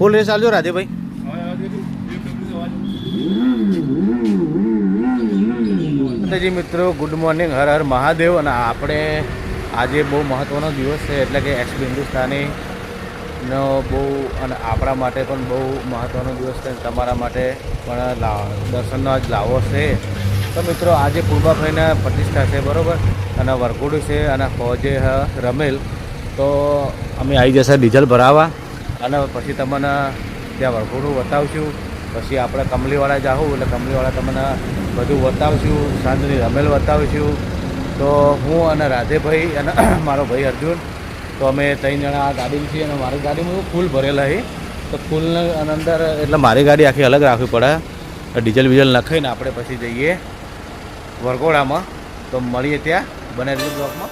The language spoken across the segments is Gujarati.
ફૂલ રેસ આલજો રાધેભાઈ. જી મિત્રો, ગુડ મોર્નિંગ, હર હર મહાદેવ. અને આપણે આજે બહુ મહત્ત્વનો દિવસ છે, એટલે કે એસબી હિન્દુસ્તાનીનો બહુ અને આપણા માટે પણ બહુ મહત્ત્વનો દિવસ છે. તમારા માટે પણ દર્શનનો આજ લાવો છે. તો મિત્રો, આજે પૂર્વાભાઈના પ્રતિષ્ઠા છે, બરાબર, અને વરઘોડું છે, અને ફોજે રમેલ. તો અમે આવી જશે ડીઝલ ભરાવા, અને પછી તમને ત્યાં વરઘોડું બતાવશું. પછી આપણે કમલીવાળા જાઉં એટલે કમલીવાળા તમને બધું બતાવશું, સાંજની રમેલ બતાવીશું. તો હું અને રાધેભાઈ અને મારો ભાઈ અર્જુન, તો અમે 3 જણા આ ગાડીમાં છીએ. અને મારી ગાડીમાં ફૂલ ભરેલા છે, તો ફૂલની અંદર એટલે મારી ગાડી આખી અલગ રાખવી પડે. ડીઝલ બીઝલ નખાઈને આપણે પછી જઈએ વરઘોડામાં. તો મળીએ ત્યાં, બને રહેજો બ્લોકમાં.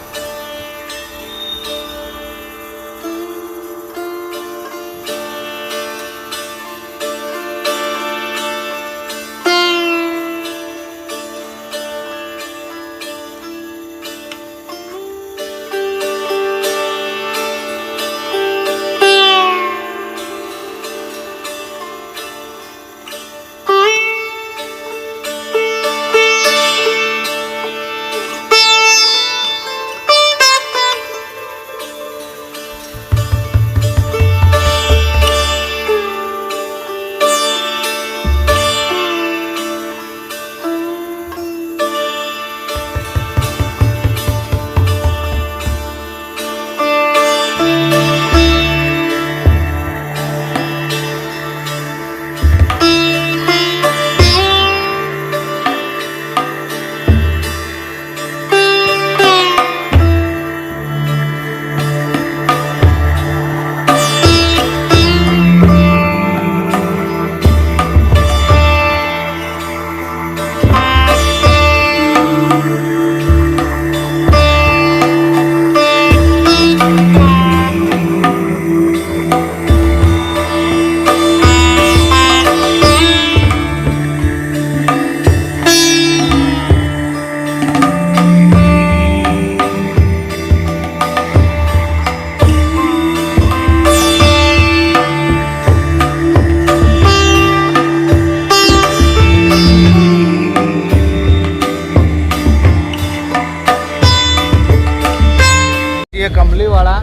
કમલીવાળા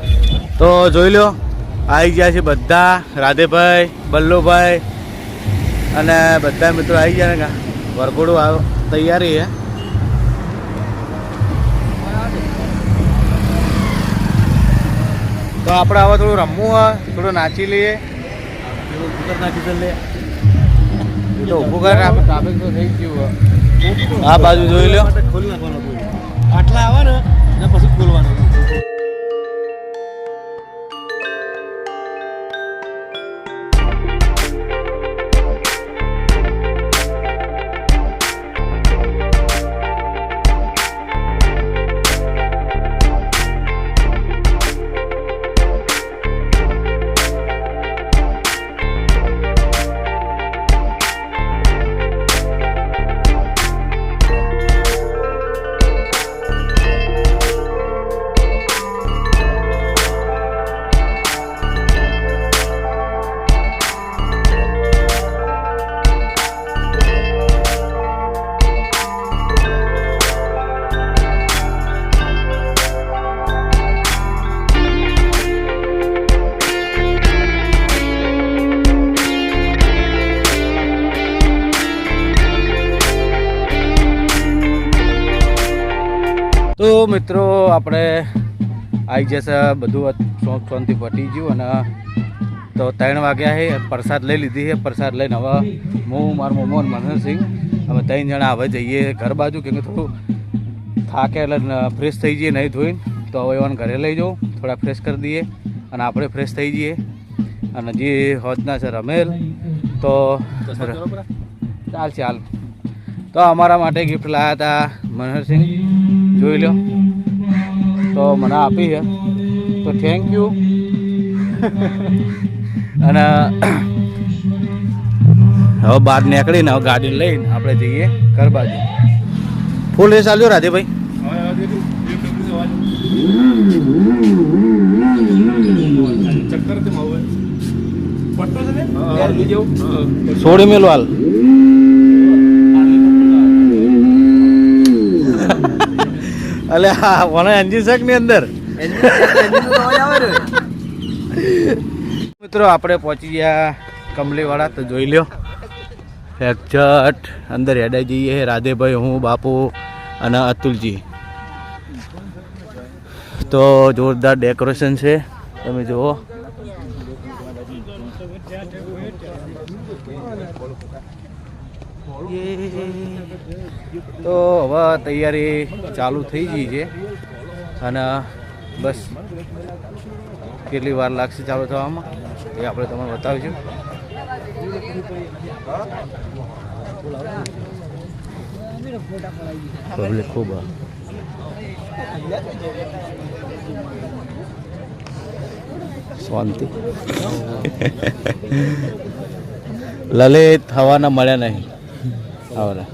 તો જોઈ લો, આવી ગયા છે બધા. રાધેભાઈ, બલ્લુભાઈ અને બધા મિત્રો આવી ગયા ને. વરઘોડું તૈયારી છે. તો આપણે હવે થોડું રમવું હોય, થોડું નાચી લઈએ. નાચી લે તો ઊભું કરે, આપણે ટ્રાફિક તો થઈ ગયું હોય. આ બાજુ જોઈ લો, ખોલી નાખવાનું. આટલા આવે ને પછી ખોલવાનું. તો મિત્રો, આપણે આવી જશે, બધું શાંતિ પટી ગયું. અને તો 3 વાગ્યા છે. પ્રસાદ લઈ લીધી છે. પ્રસાદ લઈને હવે હું, મારું મોમો અને મનહરસિંહ, અમે 3 જણા હવે જઈએ ઘર બાજુ. કેમ કે થોડું થાકે એટલે ફ્રેશ થઈ જઈએ નહીં ધોઈને. તો હવે એવાને ઘરે લઈ જાઉં, થોડા ફ્રેશ કરી દઈએ અને આપણે ફ્રેશ થઈ જઈએ. અને જે હોજના છે રમેલ, તો ચાલ. તો અમારા માટે ગિફ્ટ લાવ્યા હતા મનહરસિંહ, જોઈ લો. તો મને આપી છે, તો થેન્ક યુ. અને હવે બહાર નીકળીને હવે ગાડી લઈને આપણે જઈએ ઘર બાજુ. ફૂલ રેસ આલજો રાધેભાઈ. ચક્કર છોડી મેલો હાલ અલે હા મને એન્જિન શક ની અંદર મિત્રો આપણે પહોંચી ગયા કમલીવાળા તો જોઈ લ્યો એક્ઝેક્ટ અંદર હેડાઈ જઈએ રાધેભાઈ હું બાપુ અને અતુલજી તો જોરદાર ડેકોરેશન છે તમે જુઓ તો હવે તૈયારી ચાલુ થઈ ગઈ છે અને બસ કેટલી વાર લાગશે ચાલુ થવામાં એ આપણે તમને બતાવીશું પબ્લિક ખૂબ શાંતિ લલિત હવાના મળ્યા નહીં આવરા